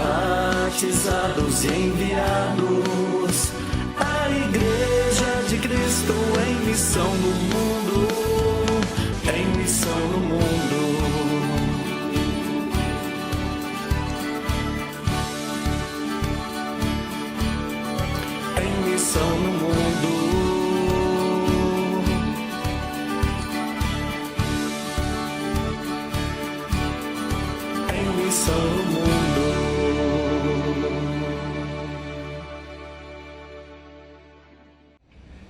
batizados e enviados, a Igreja de Cristo em missão no mundo, em missão no mundo. Em missão no mundo. Em missão no mundo.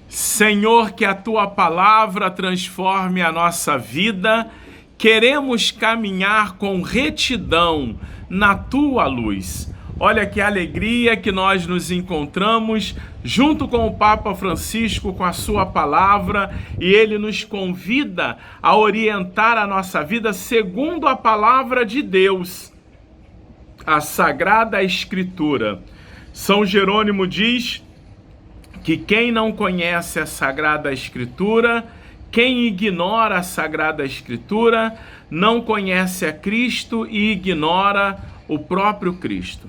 Senhor, que a Tua Palavra transforme a nossa vida. Queremos caminhar com retidão na Tua luz. Olha que alegria que nós nos encontramos junto com o Papa Francisco, com a sua palavra, e ele nos convida a orientar a nossa vida segundo a palavra de Deus, a Sagrada Escritura. São Jerônimo diz que quem não conhece a Sagrada Escritura, quem ignora a Sagrada Escritura, não conhece a Cristo e ignora o próprio Cristo.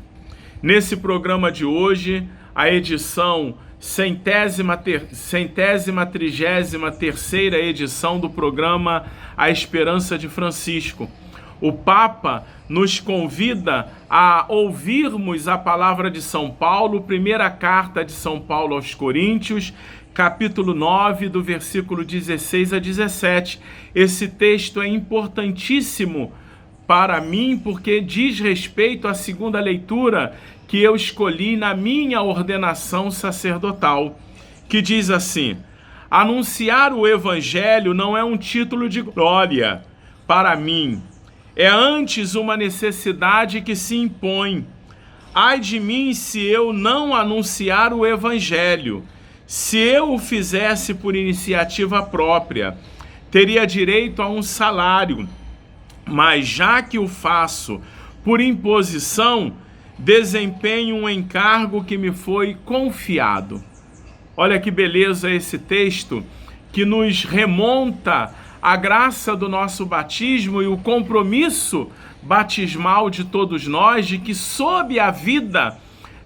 Nesse programa de hoje, a edição 133ª edição do programa A Esperança de Francisco. O Papa nos convida a ouvirmos a palavra de São Paulo, primeira carta de São Paulo aos Coríntios, capítulo 9, do versículo 16 a 17. Esse texto é importantíssimo para mim, porque diz respeito à segunda leitura que eu escolhi na minha ordenação sacerdotal, que diz assim: anunciar o Evangelho não é um título de glória para mim, é antes uma necessidade que se impõe. Ai de mim se eu não anunciar o Evangelho. Se eu o fizesse por iniciativa própria, teria direito a um salário, mas já que o faço por imposição, desempenho um encargo que me foi confiado. Olha que beleza esse texto, que nos remonta à graça do nosso batismo e o compromisso batismal de todos nós, de que sob a vida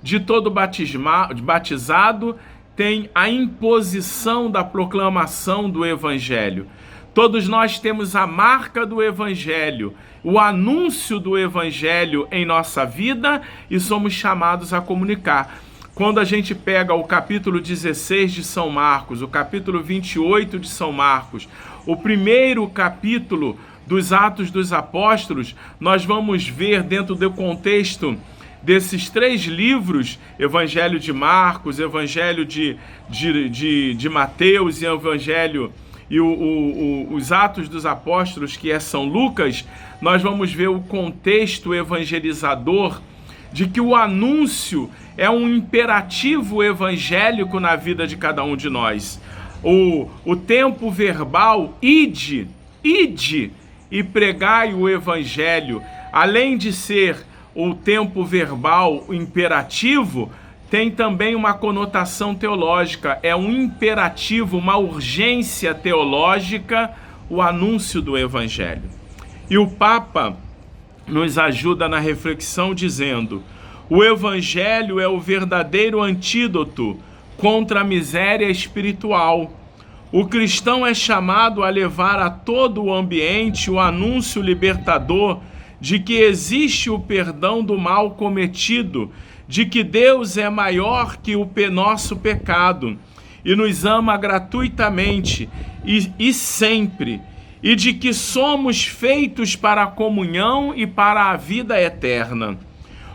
de todo batizado tem a imposição da proclamação do Evangelho. Todos nós temos a marca do Evangelho, o anúncio do Evangelho em nossa vida, e somos chamados a comunicar. Quando a gente pega o capítulo 16 de São Marcos, o capítulo 28 de São Marcos, o primeiro capítulo dos Atos dos Apóstolos, nós vamos ver dentro do contexto desses três livros, Evangelho de Marcos, Evangelho de Mateus e Evangelho e os Atos dos Apóstolos, que é São Lucas, nós vamos ver o contexto evangelizador de que o anúncio é um imperativo evangélico na vida de cada um de nós. O tempo verbal, ide e pregai o Evangelho, além de ser o tempo verbal imperativo, tem também uma conotação teológica, é um imperativo, uma urgência teológica, o anúncio do Evangelho. E o Papa nos ajuda na reflexão dizendo: o Evangelho é o verdadeiro antídoto contra a miséria espiritual. O cristão é chamado a levar a todo o ambiente o anúncio libertador de que existe o perdão do mal cometido, de que Deus é maior que o nosso pecado e nos ama gratuitamente e sempre, e de que somos feitos para a comunhão e para a vida eterna.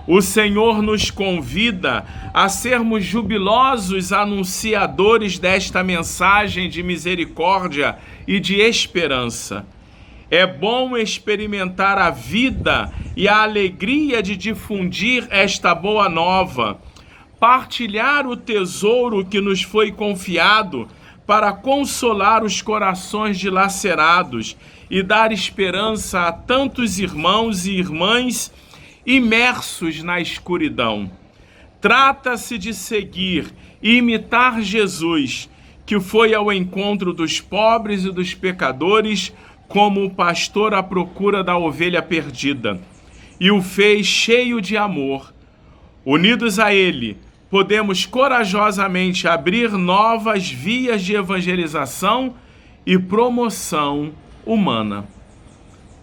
O Senhor nos convida a sermos jubilosos anunciadores desta mensagem de misericórdia e de esperança. É bom experimentar a vida e a alegria de difundir esta boa nova, partilhar o tesouro que nos foi confiado para consolar os corações dilacerados e dar esperança a tantos irmãos e irmãs imersos na escuridão. Trata-se de seguir e imitar Jesus, que foi ao encontro dos pobres e dos pecadores como o pastor à procura da ovelha perdida. e o fez cheio de amor. Unidos a Ele, podemos corajosamente abrir novas vias de evangelização e promoção humana.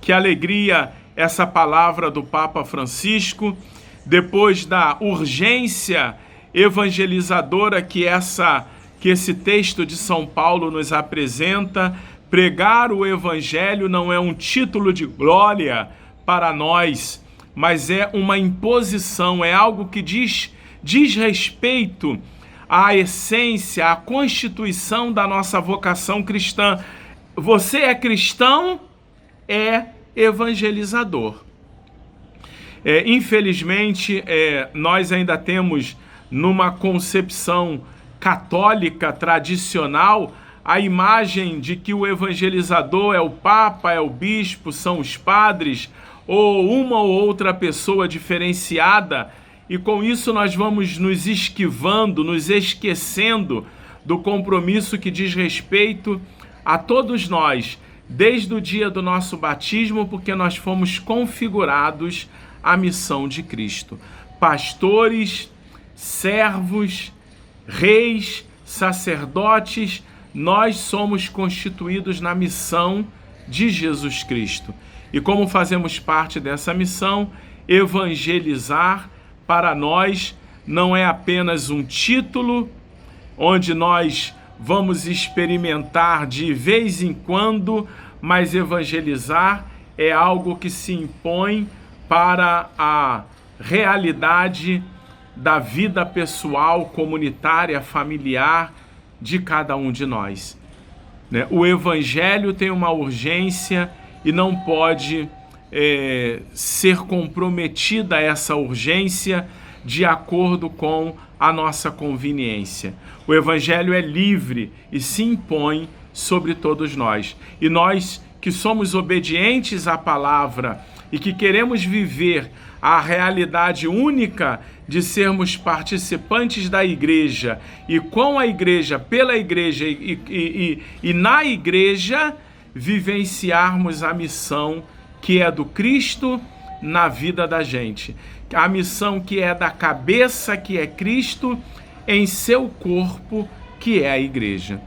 Que alegria essa palavra do Papa Francisco, depois da urgência evangelizadora que esse texto de São Paulo nos apresenta. Pregar o Evangelho não é um título de glória para nós, mas é uma imposição, é algo que diz respeito à essência, à constituição da nossa vocação cristã. Você é cristão, é evangelizador. Infelizmente, nós ainda temos, numa concepção católica tradicional, a imagem de que o evangelizador é o Papa, é o Bispo, são os padres, ou uma ou outra pessoa diferenciada, e com isso nós vamos nos esquivando, nos esquecendo do compromisso que diz respeito a todos nós, desde o dia do nosso batismo, porque nós fomos configurados à missão de Cristo. Pastores, servos, reis, sacerdotes, nós somos constituídos na missão de Jesus Cristo. E como fazemos parte dessa missão, evangelizar para nós não é apenas um título onde nós vamos experimentar de vez em quando, mas evangelizar é algo que se impõe para a realidade da vida pessoal, comunitária, familiar de cada um de nós. O Evangelho tem uma urgência e não pode ser comprometida essa urgência de acordo com a nossa conveniência. O Evangelho é livre e se impõe sobre todos nós. E nós que somos obedientes à palavra e que queremos viver a realidade única de sermos participantes da igreja e com a igreja, pela igreja e na igreja, vivenciarmos a missão que é do Cristo na vida da gente. A missão que é da cabeça, que é Cristo, em seu corpo, que é a igreja.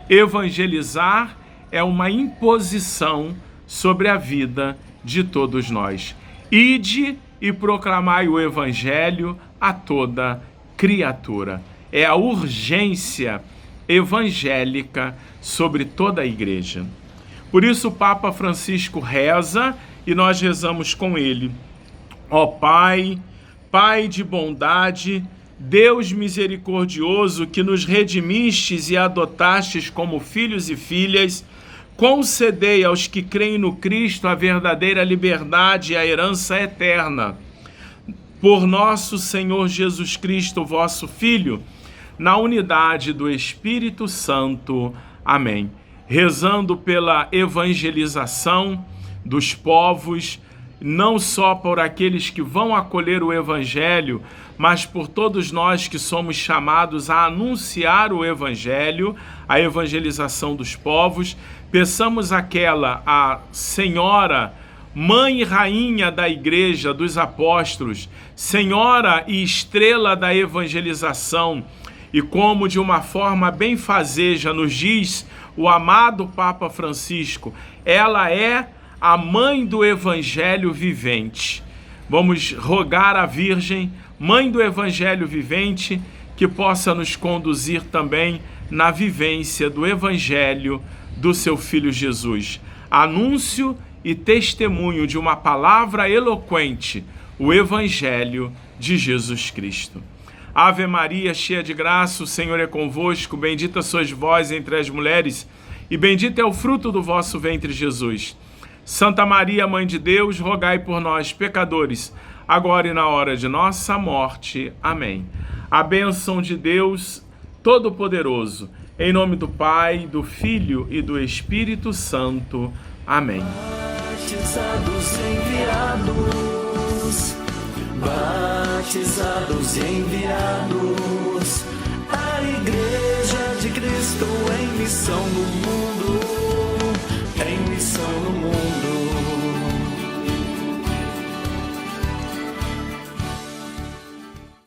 Evangelizar é uma imposição sobre a vida de todos nós. Ide e proclamai o Evangelho a toda criatura. É a urgência evangélica sobre toda a igreja. Por isso o Papa Francisco reza e nós rezamos com ele. Ó Pai, Pai de bondade, Deus misericordioso, que nos redimistes e adotastes como filhos e filhas, concedei aos que creem no Cristo a verdadeira liberdade e a herança eterna. Por nosso Senhor Jesus Cristo, vosso Filho, na unidade do Espírito Santo. Amém. Rezando pela evangelização dos povos, não só por aqueles que vão acolher o Evangelho, mas por todos nós que somos chamados a anunciar o Evangelho, a evangelização dos povos. Peçamos a Senhora, Mãe e Rainha da Igreja, dos Apóstolos, Senhora e Estrela da Evangelização, e como de uma forma benfazeja nos diz o amado Papa Francisco, ela é a Mãe do Evangelho vivente. Vamos rogar à Virgem, Mãe do Evangelho vivente, que possa nos conduzir também na vivência do Evangelho do seu Filho Jesus. Anúncio e testemunho de uma palavra eloquente, o Evangelho de Jesus Cristo. Ave Maria, cheia de graça, o Senhor é convosco, bendita sois vós entre as mulheres, e bendito é o fruto do vosso ventre, Jesus. Santa Maria, Mãe de Deus, rogai por nós, pecadores, agora e na hora de nossa morte. Amém. A bênção de Deus Todo-Poderoso, em nome do Pai, do Filho e do Espírito Santo. Amém. Batizados e enviados, batizados e enviados, a Igreja de Cristo em missão no mundo.